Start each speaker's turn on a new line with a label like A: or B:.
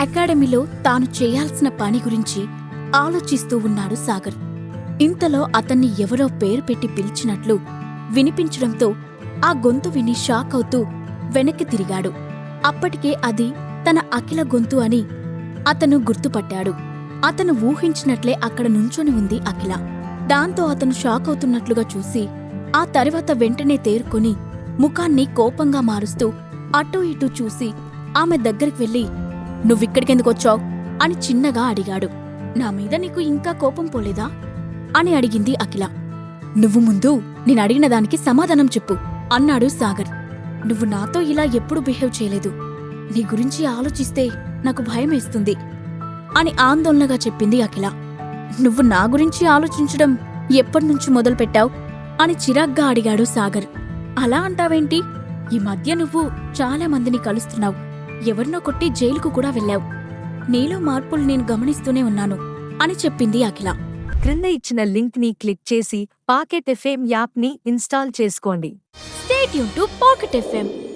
A: అకాడమీలో తాను చేయాల్సిన పని గురించి ఆలోచిస్తూ ఉన్నాడు సాగర్. ఇంతలో అతన్ని ఎవరో పేరు పెట్టి పిలిచినట్లు వినిపించడంతో ఆ గొంతు విని షాక్ అవుతూ వెనక్కి తిరిగాడు. అప్పటికే అది తన అఖిల గొంతు అని అతను గుర్తుపట్టాడు. అతను ఊహించినట్లే అక్కడ నుంచొని ఉంది అఖిల. దాంతో అతను షాక్ అవుతున్నట్లుగా చూసి ఆ తర్వాత వెంటనే తేరుకొని ముఖాన్ని కోపంగా మారుస్తూ అటూ ఇటూ చూసి ఆమె దగ్గరికి వెళ్ళి, "నువ్విక్కడికెందుకొచ్చావ్?" అని చిన్నగా అడిగాడు. "నా మీద నీకు ఇంకా కోపం పోలేదా?" అని అడిగింది అఖిల. "నువ్వు ముందు నేనడిగిన దానికి సమాధానం చెప్పు" అన్నాడు సాగర్. "నువ్వు నాతో ఇలా ఎప్పుడూ బిహేవ్ చేయలేదు. నీ గురించి ఆలోచిస్తే నాకు భయమేస్తుంది" అని ఆందోళనగా చెప్పింది అఖిల. "నువ్వు నా గురించి ఆలోచించడం ఎప్పటినుంచి మొదలుపెట్టావ్?" అని చిరాగ్గా అడిగాడు సాగర్. "అలా అంటావేంటి? ఈ మధ్య నువ్వు చాలా మందిని కలుస్తున్నావు. ఎవరినో కొట్టి జైలుకు కూడా వెళ్ళావు. నీలో మార్పులు నేను గమనిస్తూనే ఉన్నాను" అని చెప్పింది అఖిల.
B: క్రింద ఇచ్చిన లింక్ ని క్లిక్ చేసి పాకెట్ ఎఫ్ఎం యాప్ ని ఇన్స్టాల్ చేసుకోండి.
A: Stay tuned to Pocket FM.